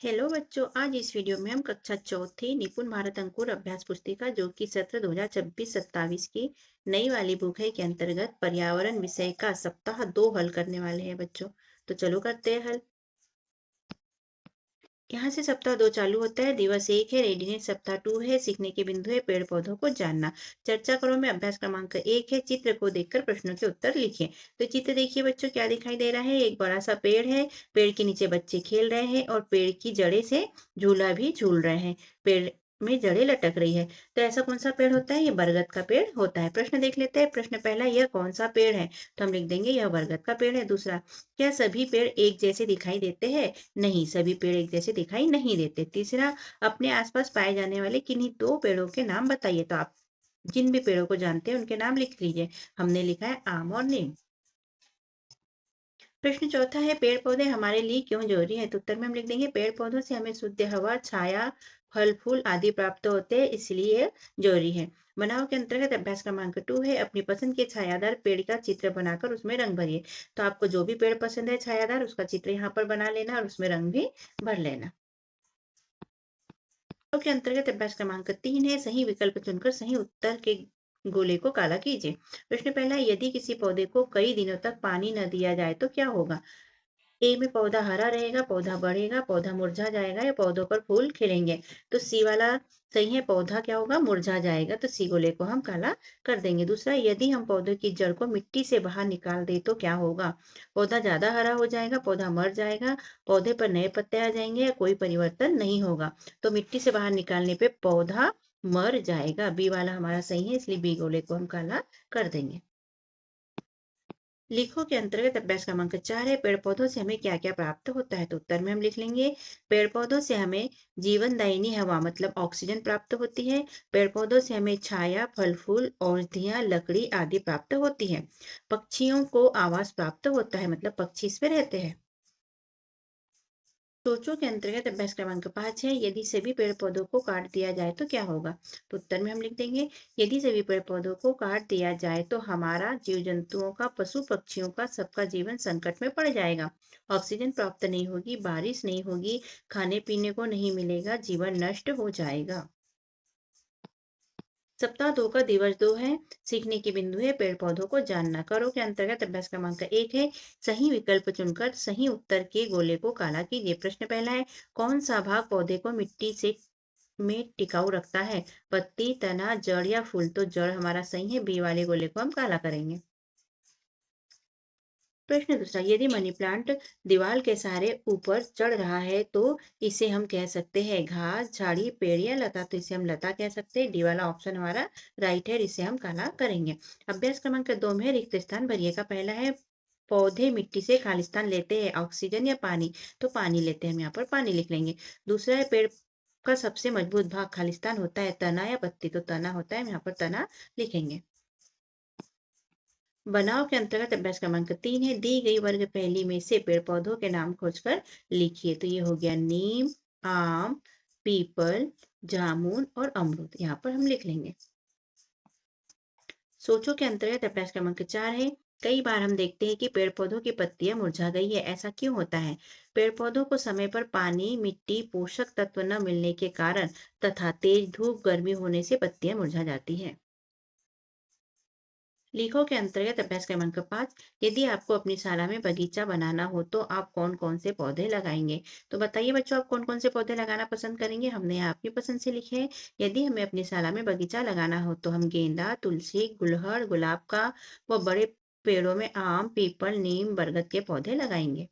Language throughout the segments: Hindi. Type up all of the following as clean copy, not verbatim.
हेलो बच्चों, आज इस वीडियो में हम कक्षा चौथी निपुण भारत अंकुर अभ्यास पुस्तिका जो कि सत्र 2026-27 की नई वाली बुक है के अंतर्गत पर्यावरण विषय का सप्ताह 2 हल करने वाले हैं बच्चों। तो चलो करते हैं हल। यहाँ से सप्ताह 2 चालू होता है। दिवस 1 है रेडीनेस, सप्ताह 2 है सीखने के बिंदु है पेड़ पौधों को जानना। चर्चा करो में अभ्यास क्रमांक 1 है चित्र को देखकर प्रश्नों के उत्तर लिखिए। तो चित्र देखिए बच्चों, क्या दिखाई दे रहा है। एक बड़ा सा पेड़ है, पेड़ के नीचे बच्चे खेल रहे हैं और पेड़ की जड़ें से झूला भी झूल रहे हैं। पेड़ में जड़ें लटक रही है। तो ऐसा कौन सा पेड़ होता है? ये बरगद का पेड़ होता है। प्रश्न देख लेते हैं। प्रश्न पहला, यह कौन सा पेड़ है? तो हम लिख देंगे यह बरगद का पेड़ है। दूसरा, क्या सभी पेड़ एक जैसे दिखाई देते हैं? नहीं, सभी पेड़ एक जैसे दिखाई नहीं देते। तीसरा, अपने आसपास पाए जाने वाले किन्हीं दो पेड़ों के नाम बताइए। तो आप जिन भी पेड़ों को जानते हैं उनके नाम लिख लीजिए। हमने लिखा है आम और नीम। प्रश्न चौथा है, पेड़ पौधे हमारे लिए क्यों जरूरी है? तो उत्तर में हम लिख देंगे पेड़ पौधों से हमें शुद्ध हवा, छाया, फल फूल आदि प्राप्त होते हैं, इसलिए जरूरी है। बनाओ के अंतर्गत अभ्यास क्रमांक 2 है, अपनी पसंद के छायादार पेड़ का चित्र बनाकर उसमें रंग भरिए। तो आपको जो भी पेड़ पसंद है छायादार, उसका चित्र यहाँ पर बना लेना और उसमें रंग भी भर लेना। के अंतर्गत अभ्यास क्रमांक 3 है, सही विकल्प चुनकर सही उत्तर के गोले को काला कीजिए। प्रश्न पहला, यदि किसी पौधे को कई दिनों तक पानी न दिया जाए तो क्या होगा? ए में पौधा हरा रहेगा, पौधा बढ़ेगा, पौधा मुरझा जाएगा या पौधों पर फूल खिलेंगे। तो सी वाला सही है, पौधा क्या होगा? मुरझा जाएगा। तो सी गोले को हम काला कर देंगे। दूसरा, यदि हम पौधे की जड़ को मिट्टी से बाहर निकाल दे तो क्या होगा? पौधा ज्यादा हरा हो जाएगा, पौधा मर जाएगा, पौधे पर नए पत्ते आ जाएंगे या कोई परिवर्तन नहीं होगा। तो मिट्टी से बाहर निकालने पे पौधा मर जाएगा। बी वाला हमारा सही है, इसलिए बी गोले को हम काला कर देंगे। लिखो के अंतर्गत अभ्यास क्रमांक 4 है, पेड़ पौधों से हमें क्या क्या प्राप्त होता है? तो उत्तर में हम लिख लेंगे पेड़ पौधों से हमें जीवनदायिनी हवा मतलब ऑक्सीजन प्राप्त होती है। पेड़ पौधों से हमें छाया, फल फूल, औषधियां, लकड़ी आदि प्राप्त होती है। पक्षियों को आवास प्राप्त होता है, मतलब पक्षी इसमें रहते हैं। सोचो के अंतर्गत अभ्यास क्रमांक 5 है, यदि सभी पेड़ पौधों को काट दिया जाए तो क्या होगा? तो उत्तर में हम लिख देंगे यदि सभी पेड़ पौधों को काट दिया जाए तो हमारा, जीव जंतुओं का, पशु पक्षियों का, सबका जीवन संकट में पड़ जाएगा। ऑक्सीजन प्राप्त नहीं होगी, बारिश नहीं होगी, खाने पीने को नहीं मिलेगा, जीवन नष्ट हो जाएगा। सप्ताह 2 का दिवस 2 है, सीखने के बिंदु है पेड़ पौधों को जानना। करो के अंतर्गत अभ्यास क्रमांक 1 है, सही विकल्प चुनकर सही उत्तर के गोले को काला कीजिए। प्रश्न पहला है, कौन सा भाग पौधे को मिट्टी से में टिकाऊ रखता है? पत्ती, तना, जड़ या फूल? तो जड़ हमारा सही है, बी वाले गोले को हम काला करेंगे। प्रश्न दूसरा, यदि मनी प्लांट दीवार के सहारे ऊपर चढ़ रहा है तो इसे हम कह सकते हैं घास, झाड़ी, पेड़ या लता? तो इसे हम लता कह सकते हैं। डी वाला ऑप्शन हमारा राइट है, इसे हम काला करेंगे। अभ्यास क्रमांक 2 में रिक्त स्थान भरिए का पहला है, पौधे मिट्टी से खालिस्तान लेते हैं, ऑक्सीजन या पानी? तो पानी लेते हैं, हम यहाँ पर पानी लिख लेंगे। दूसरा है, पेड़ का सबसे मजबूत भाग खालिस्तान होता है, तना या पत्ती? तो तना होता है, हम यहाँ पर तना लिखेंगे। बनाव के अंतर्गत अभ्यास क्रमांक 3 है, दी गई वर्ग पहली में से पेड़ पौधों के नाम खोजकर लिखिए। तो ये हो गया नीम, आम, पीपल, जामुन और अमरूद। यहाँ पर हम लिख लेंगे। सोचो के अंतर्गत अभ्यास क्रमांक 4 है, कई बार हम देखते हैं कि पेड़ पौधों की पत्तियां मुरझा गई है, ऐसा क्यों होता है? पेड़ पौधों को समय पर पानी, मिट्टी, पोषक तत्व न मिलने के कारण तथा तेज धूप, गर्मी होने से पत्तियां मुरझा जाती हैं। लेखों के अंतर्गत अभ्यास क्रमांक 5, यदि आपको अपनी शाला में बगीचा बनाना हो तो आप कौन कौन से पौधे लगाएंगे? तो बताइए बच्चों, आप कौन कौन से पौधे लगाना पसंद करेंगे? हमने यहाँ अपनी पसंद से लिखे हैं। यदि हमें अपनी शाला में बगीचा लगाना हो तो हम गेंदा, तुलसी, गुलहड़, गुलाब का व बड़े पेड़ों में आम, पीपल, नीम, बरगद के पौधे लगाएंगे।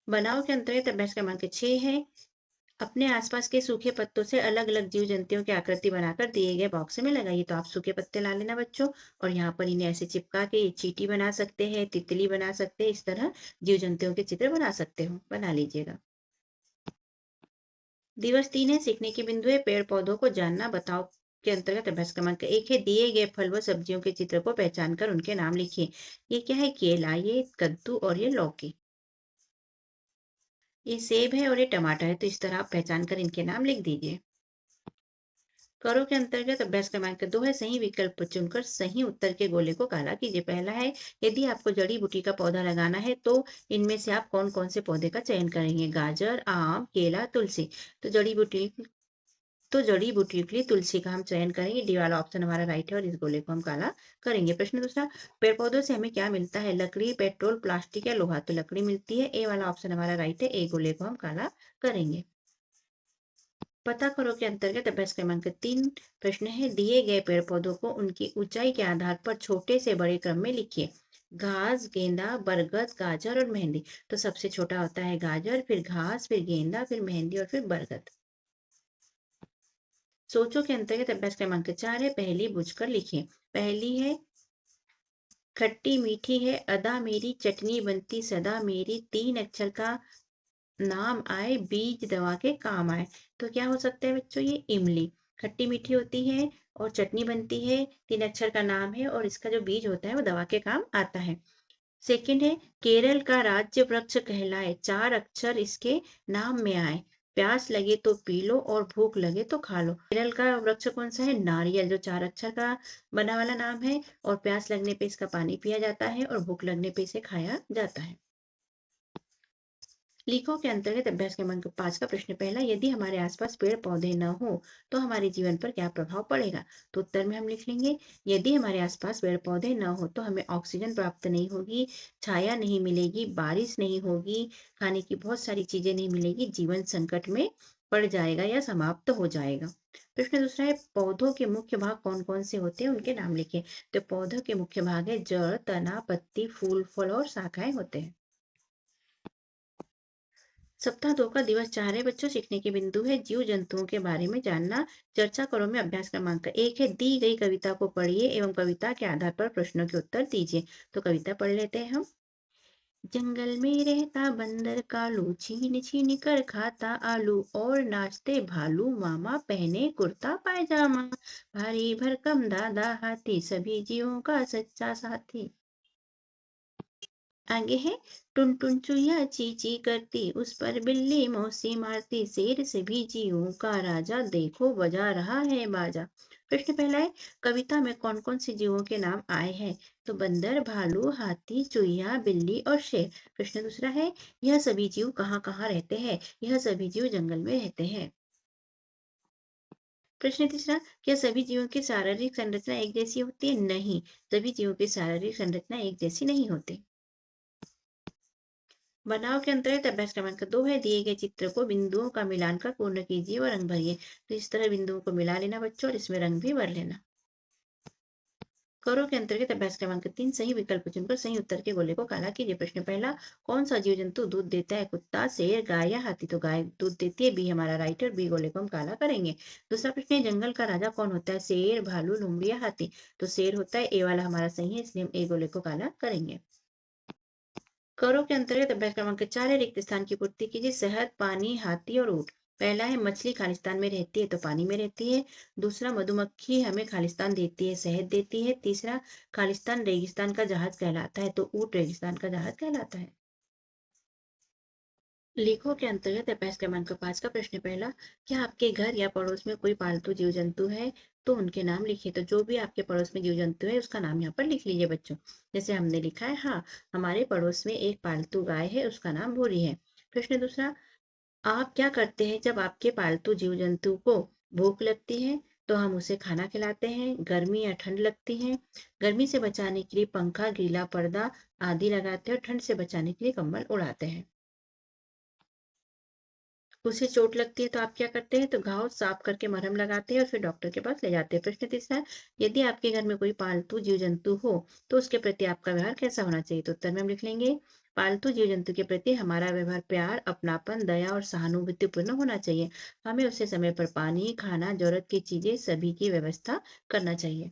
बनाओ के अंतर्गत अभ्यास क्रमांक 6 है, अपने आसपास के सूखे पत्तों से अलग अलग जीव जंतुओं की आकृति बनाकर दिए गए बॉक्स में लगाइए। तो आप सूखे पत्ते ला लेना बच्चों, और यहाँ पर इन्हें ऐसे चिपका के ये चींटी बना सकते हैं, तितली बना सकते हैं, इस तरह जीव जंतुओं के चित्र बना सकते हो, बना लीजिएगा। दिवस 3 है, सीखने की बिंदु है पेड़ पौधों को जानना। बताओ के अंतर्गत अभ्यास क्रमांक 1 है, दिए गए फल व सब्जियों के चित्र को पहचान कर उनके नाम लिखिए। ये क्या है? केला, ये कद्दू और ये लौकी। ये सेब है और ये टमाटर है। तो इस तरह आप पहचान कर इनके नाम लिख दीजिए। करो के अंतर्गत अभ्यास क्रमांक 2 है, सही विकल्प चुनकर सही उत्तर के गोले को काला कीजिए। पहला है, यदि आपको जड़ी बूटी का पौधा लगाना है तो इनमें से आप कौन कौन से पौधे का चयन करेंगे? गाजर, आम, केला, तुलसी। तो जड़ी बूटी के लिए तुलसी का हम चयन करेंगे। डी वाला ऑप्शन हमारा राइट है और इस गोले को हम काला करेंगे। प्रश्न दूसरा, पेड़ पौधों से हमें क्या मिलता है? लकड़ी, पेट्रोल, प्लास्टिक या लोहा। तो लकड़ी मिलती है। ए वाला ऑप्शन हमारा राइट है। ए गोले को हम काला करेंगे। पता करो के अंतर्गत अभ्यास क्रमांक 3 प्रश्न है, दिए गए पेड़ पौधों को उनकी ऊंचाई के आधार पर छोटे से बड़े क्रम में लिखिए। घास, गेंदा, बरगद, गाजर और मेहंदी। तो सबसे छोटा होता है गाजर, फिर घास, फिर गेंदा, फिर मेहंदी और फिर बरगद। सोचो के अंतर्गत अभ्यास क्रमांक 4 है, पहली बुझकर लिखिए। पहली है, खट्टी मीठी है अदा मेरी, चटनी बनती सदा मेरी, 3 अक्षर का नाम आए, बीज दवा के काम आए। तो क्या हो सकता है बच्चों? ये इमली खट्टी मीठी होती है और चटनी बनती है, 3 अक्षर का नाम है और इसका जो बीज होता है वो दवा के काम आता है। सेकंड है, केरल का राज्य वृक्ष कहलाए, 4 अक्षर इसके नाम में आए, प्यास लगे तो पी लो और भूख लगे तो खा लो। केरल का वृक्ष कौन सा है? नारियल, जो 4 अक्षर का बना वाला नाम है और प्यास लगने पे इसका पानी पिया जाता है और भूख लगने पे इसे खाया जाता है। लिखो के अंतर्गत अभ्यास क्रमांक 5 का प्रश्न पहला, यदि हमारे आसपास पेड़ पौधे न हो तो हमारे जीवन पर क्या प्रभाव पड़ेगा? तो उत्तर में हम लिख लेंगे, यदि हमारे आसपास पेड़ पौधे न हो तो हमें ऑक्सीजन प्राप्त नहीं होगी, छाया नहीं मिलेगी, बारिश नहीं होगी, खाने की बहुत सारी चीजें नहीं मिलेगी, जीवन संकट में पड़ जाएगा या समाप्त हो जाएगा। प्रश्न दूसरा है, पौधों के मुख्य भाग कौन कौन से होते हैं, उनके नाम लिखिए। तो पौधों के मुख्य भाग है जड़, तना, पत्ती, फूल, फल और शाखाएं होते हैं। सप्ताह 2 का दिवस 4 है बच्चों, सीखने के बिंदु है, जीव जंतुओं के बारे में जानना। चर्चा करो में अभ्यास क्रमांक 1 है, दी गई कविता को पढ़िए एवं कविता के आधार पर प्रश्नों के उत्तर दीजिए। तो कविता पढ़ लेते हैं हम। जंगल में रहता बंदर कालू, छीन छीन कर खाता आलू, और नाचते भालू मामा, पहने कुर्ता पायजामा, भारी भरकम दादा हाथी, सभी जीवों का सच्चा साथी। आगे है, टुन टुन चुईया ची ची करती, उस पर बिल्ली मौसी मारती, शेर से भी जीवों का राजा, देखो बजा रहा है बाजा। प्रश्न पहला है, कविता में कौन कौन से जीवों के नाम आए हैं? तो बंदर, भालू, हाथी, चुईया, बिल्ली और शेर। प्रश्न दूसरा है, यह सभी जीव कहाँ कहाँ रहते हैं? यह सभी जीव जंगल में रहते हैं। प्रश्न तीसरा, क्या सभी जीवों की शारीरिक संरचना एक जैसी होती है? नहीं, सभी जीवों की शारीरिक संरचना एक जैसी नहीं होती। बनाव के अंतर्गत अभ्यास क्रमांक 2 है, दिए गए चित्र को बिंदुओं का मिलान कर पूर्ण कीजिए और रंग भरिए। तो इस तरह बिंदुओं को मिला लेना बच्चों और इसमें रंग भी भर लेना। करो के अंतर्गत अभ्यास क्रमांक 3, सही विकल्प चुनकर सही उत्तर के गोले को काला कीजिए। प्रश्न पहला, कौन सा जीव जंतु दूध देता है? कुत्ता, शेर, गाय या हाथी। तो गाय दूध देती है, बी हमारा राइट है और बी गोले को हम काला करेंगे। दूसरा प्रश्न है, जंगल का राजा कौन होता है? शेर, भालू, लोमड़ी या हाथी। तो शेर होता है, ए वाला हमारा सही है, इसलिए हम ए गोले को काला करेंगे। करो के अंतर्गत अभ्यास क्रमांक 4 है, रिक्त स्थान की पूर्ति कीजिए। शहद, पानी, हाथी और ऊंट। पहला है, मछली खालिस्तान में रहती है तो पानी में रहती है। दूसरा, मधुमक्खी हमें खालिस्तान देती है, शहद देती है। तीसरा, खालिस्तान रेगिस्तान का जहाज कहलाता है तो ऊंट रेगिस्तान का जहाज कहलाता है। लेखों के अंतर्गत अभ्यास क्रमांक 5 का प्रश्न पहला, क्या आपके घर या पड़ोस में कोई पालतू जीव जंतु है? तो उनके नाम लिखिए। तो जो भी आपके पड़ोस में जीव जंतु है उसका नाम यहाँ पर लिख लीजिए बच्चों। जैसे हमने लिखा है, हाँ, हमारे पड़ोस में एक पालतू गाय है, उसका नाम भूरी है। प्रश्न दूसरा, आप क्या करते हैं जब आपके पालतू जीव जंतु को भूख लगती है? तो हम उसे खाना खिलाते हैं। गर्मी या ठंड लगती है, गर्मी से बचाने के लिए पंखा, गीला पर्दा आदि लगाते हैं और ठंड से बचाने के लिए कंबल उड़ाते हैं। उसे चोट लगती है तो आप क्या करते हैं? तो घाव साफ करके मरहम लगाते हैं और फिर डॉक्टर के पास ले जाते हैं। प्रश्न तीसरा, यदि आपके घर में कोई पालतू जीव जंतु हो तो उसके प्रति आपका व्यवहार कैसा होना चाहिए? तो उत्तर में हम लिख लेंगे, पालतू जीव जंतु के प्रति हमारा व्यवहार प्यार, अपनापन, दया और सहानुभूतिपूर्ण होना चाहिए। हमें उसे समय पर पानी, खाना, जरूरत की चीजें सभी की व्यवस्था करना चाहिए।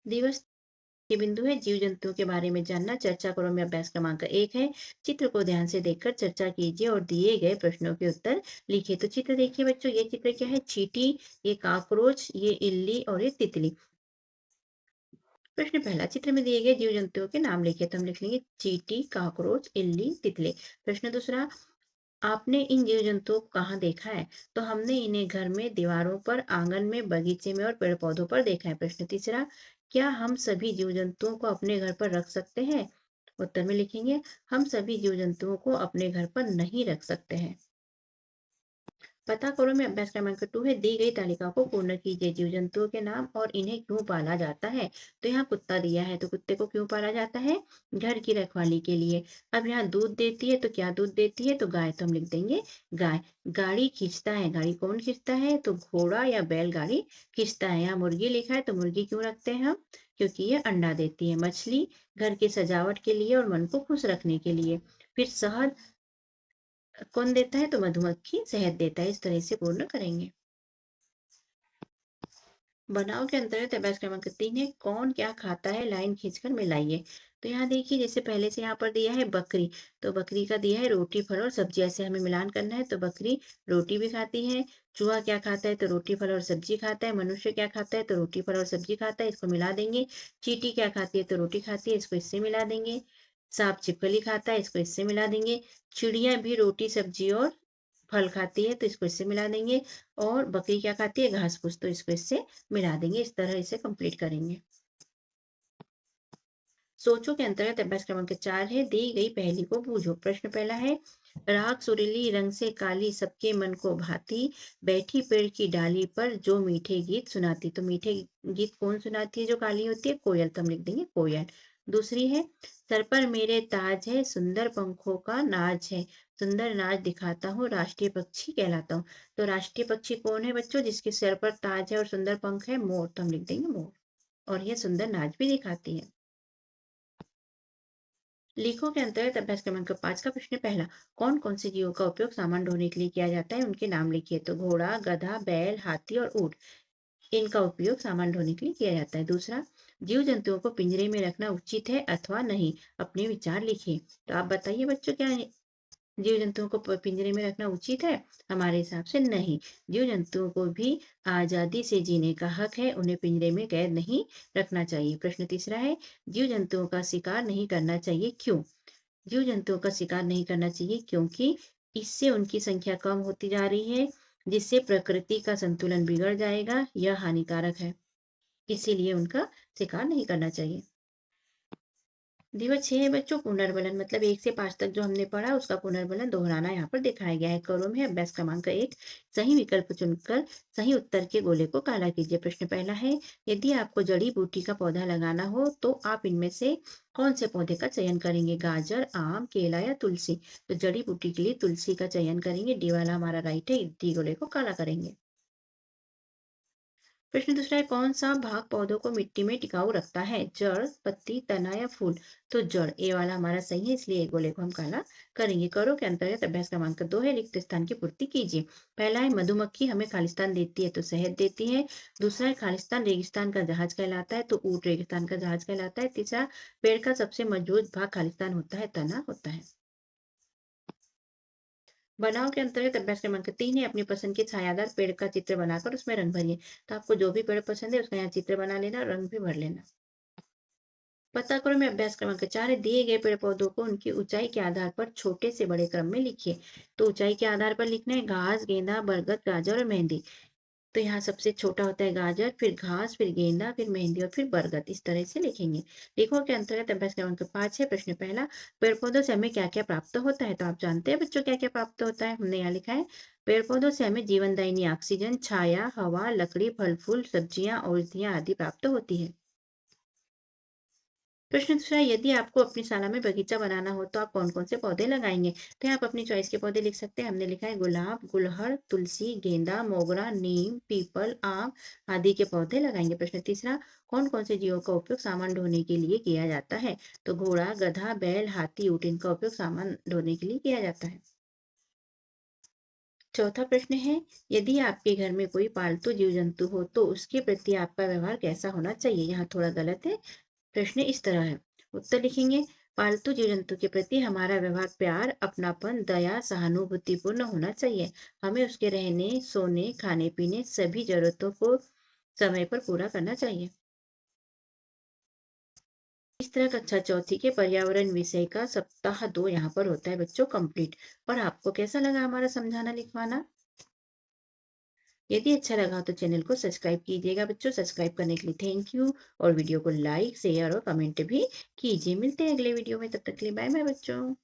दिवस के बिंदु है, जीव जंतुओं के बारे में जानना। चर्चा करो में अभ्यास क्रमांक 1 है, चित्र को ध्यान से देखकर चर्चा कीजिए और दिए गए प्रश्नों के उत्तर लिखिए। तो चित्र देखिए बच्चों, ये चित्र क्या है? चींटी, ये काकरोच, ये इल्ली और ये तितली। प्रश्न पहला, चित्र में दिए गए जीव जंतुओं के नाम लिखिए। तो हम लिख लेंगे चींटी, काकरोच, इल्ली, तितली। प्रश्न दूसरा, आपने इन जीव जंतुओं को कहाँ देखा है? तो हमने इन्हें घर में, दीवारों पर, आंगन में, बगीचे में और पेड़ पौधों पर देखा है। प्रश्न तीसरा, क्या हम सभी जीव जंतुओं को अपने घर पर रख सकते हैं? उत्तर में लिखेंगे, हम सभी जीव जंतुओं को अपने घर पर नहीं रख सकते हैं। पता करो में अभ्यास क्रमांक 2 है, दी गई तालिका को पूर्ण कीजिए। जीव जंतुओं के नाम और इन्हें क्यों पाला जाता है? तो यहाँ कुत्ता दिया है, तो कुत्ते को क्यों पाला जाता है? घर की रखवाली के लिए। अब यहाँ दूध देती है, तो क्या दूध देती है? तो गाय, तो हम लिख देंगे गाय। गाड़ी खींचता है, गाड़ी कौन खींचता है? तो घोड़ा या बैल गाड़ी खींचता है। यहाँ मुर्गी लिखा है, तो मुर्गी क्यों रखते हैं हम? क्योंकि ये अंडा देती है। मछली घर की सजावट के लिए और मन को खुश रखने के लिए। फिर शहद कौन देता है? तो मधुमक्खी शहद देता है। इस तरह से पूर्ण करेंगे। बनाओ के अंतर्गत अभ्यास क्रमांक 3 है, कौन क्या खाता है, लाइन खींचकर मिलाइए। तो यहाँ देखिए, जैसे पहले से यहाँ पर दिया है बकरी, तो बकरी का दिया है रोटी, फल और सब्जी। ऐसे हमें मिलान करना है, तो बकरी रोटी भी खाती है। चूहा क्या खाता है? तो रोटी, फल और सब्जी खाता है। मनुष्य क्या खाता है? तो रोटी, फल और सब्जी खाता है। इसको मिला देंगे। चींटी क्या खाती है? तो रोटी खाती है। इसको इससे मिला देंगे। सांप छिपकली खाता है। इसको इससे मिला देंगे। चिड़िया भी रोटी, सब्जी और फल खाती है, तो इसको इससे मिला देंगे। और बकरी क्या खाती है? घास फूस, तो इसको इससे मिला देंगे। इस तरह इसे कंप्लीट करेंगे। सोचो के अंतर्गत अभ्यास क्रमांक 4 है, दी गई पहेली को बूझो। प्रश्न पहला है, राख सुरीली रंग से काली सबके मन को भाती, बैठी पेड़ की डाली पर जो मीठे गीत सुनाती। तो मीठे गीत कौन सुनाती है जो काली होती है? कोयल, तो हम लिख देंगे कोयल। दूसरी है, सर पर मेरे ताज है, सुंदर पंखों का नाच है, सुंदर नाच दिखाता हूँ, राष्ट्रीय पक्षी कहलाता हूँ। तो राष्ट्रीय पक्षी कौन है बच्चों? जिसके सर पर ताज है और सुंदर पंख है? मोर, तो हम लिख देंगे मोर। और यह सुंदर नाच भी दिखाती है। लेखों के अंतर्गत अभ्यास क्रमांक 5 का प्रश्न पहला, कौन कौन से जीवों का उपयोग सामान ढोने के लिए किया जाता है? उनके नाम लिखिए। तो घोड़ा, गधा, बैल, हाथी और ऊंट, इनका उपयोग सामान ढोने के लिए किया जाता है। दूसरा, जीव जंतुओं को पिंजरे में रखना उचित है अथवा नहीं? अपने विचार लिखिए। तो आप बताइए बच्चों, क्या जीव जंतुओं को पिंजरे में रखना उचित है? हमारे हिसाब से नहीं। जीव जंतुओं को भी आजादी से जीने का हक है, उन्हें पिंजरे में कैद नहीं रखना चाहिए। प्रश्न तीसरा है, जीव जंतुओं का शिकार नहीं करना चाहिए, क्यों? जीव जंतुओं का शिकार नहीं करना चाहिए क्योंकि इससे उनकी संख्या कम होती जा रही है, जिससे प्रकृति का संतुलन बिगड़ जाएगा, यह हानिकारक है। इसीलिए उनका शिकार नहीं करना चाहिए। दिवस 6 है बच्चों, पुनर्बलन मतलब 1 से 5 तक जो हमने पढ़ा उसका पुनर्बलन दोहराना यहाँ पर दिखाया गया है। करो में अभ्यास क्रमांक 1, सही विकल्प चुनकर सही उत्तर के गोले को काला कीजिए। प्रश्न पहला है, यदि आपको जड़ी बूटी का पौधा लगाना हो तो आप इनमें से कौन से पौधे का चयन करेंगे? गाजर, आम, केला या तुलसी? तो जड़ी बूटी के लिए तुलसी का चयन करेंगे। डी वाला हमारा राइट है, डी गोले को काला करेंगे। प्रश्न दूसरा है, कौन सा भाग पौधों को मिट्टी में टिकाऊ रखता है? जड़, पत्ती, तना या फूल? तो जड़, ए वाला हमारा सही है, इसलिए ए गोले को हम काला करेंगे। करो के अंतर्गत अभ्यास क्रमांक 2 है, रिक्त स्थान की पूर्ति कीजिए। पहला है, मधुमक्खी हमें खालिस्तान देती है, तो शहद देती है। दूसरा है, खालिस्तान रेगिस्तान का जहाज कहलाता है, तो ऊंट रेगिस्तान का जहाज कहलाता है। तीसरा, पेड़ का सबसे मजबूत भाग खालिस्तान होता है, तना होता है। बनाओ के अंतर्गत अभ्यास क्रमांक 3 है, अपनी पसंद के छायादार पेड़ का चित्र बनाकर उसमें रंग भरिए। तो आपको जो भी पेड़ पसंद है उसका यहाँ चित्र बना लेना, रंग भी भर लेना। पता करो में अभ्यास क्रमांक 4 है, दिए गए पेड़ पौधों को उनकी ऊंचाई के आधार पर छोटे से बड़े क्रम में लिखिए। तो ऊंचाई के आधार पर लिखना है, घास, गेंदा, बरगद, गाजर और मेहंदी। तो यहाँ सबसे छोटा होता है गाजर, फिर घास, फिर गेंदा, फिर मेहंदी और फिर बरगद। इस तरह से लिखेंगे। लेखों के अंतर्गत अभ्यास क्रमांक 5 है, प्रश्न पहला, पेड़ पौधों से हमें क्या क्या प्राप्त होता है? तो आप जानते हैं बच्चों क्या क्या प्राप्त होता है, हमने यहाँ लिखा है, पेड़ पौधों से हमें जीवनदायिनी ऑक्सीजन, छाया, हवा, लकड़ी, फल फूल, सब्जियां, औषधियां आदि प्राप्त होती है। प्रश्न दूसरा, यदि आपको अपनी शाला में बगीचा बनाना हो तो आप कौन कौन से पौधे लगाएंगे? तो यहाँ आप अपनी चॉइस के पौधे लिख सकते हैं। हमने लिखा है गुलाब, गुलहड़, तुलसी, गेंदा, मोगरा, नीम, पीपल, आम आदि के पौधे लगाएंगे। प्रश्न तीसरा, कौन कौन से जीवों का उपयोग सामान ढोने के लिए किया जाता है? तो घोड़ा, गधा, बैल, हाथी, ऊंट, इनका उपयोग सामान ढोने के लिए किया जाता है। चौथा प्रश्न है, यदि आपके घर में कोई पालतू जीव जंतु हो तो उसके प्रति आपका व्यवहार कैसा होना चाहिए? यहाँ थोड़ा गलत है, प्रश्न इस तरह है। उत्तर लिखेंगे, पालतू जीव जंतु के प्रति हमारा व्यवहार प्यार, अपनापन, दया, सहानुभूतिपूर्ण होना चाहिए। हमें उसके रहने, सोने, खाने पीने सभी जरूरतों को समय पर पूरा करना चाहिए। इस तरह कक्षा चौथी के पर्यावरण विषय का सप्ताह 2 यहाँ पर होता है बच्चों कंप्लीट। और आपको कैसा लगा हमारा समझाना लिखवाना? यदि अच्छा लगा तो चैनल को सब्सक्राइब कीजिएगा बच्चों। सब्सक्राइब करने के लिए थैंक यू। और वीडियो को लाइक शेयर और कमेंट भी कीजिए। मिलते हैं अगले वीडियो में, तब तक के लिए बाय बाय बच्चों।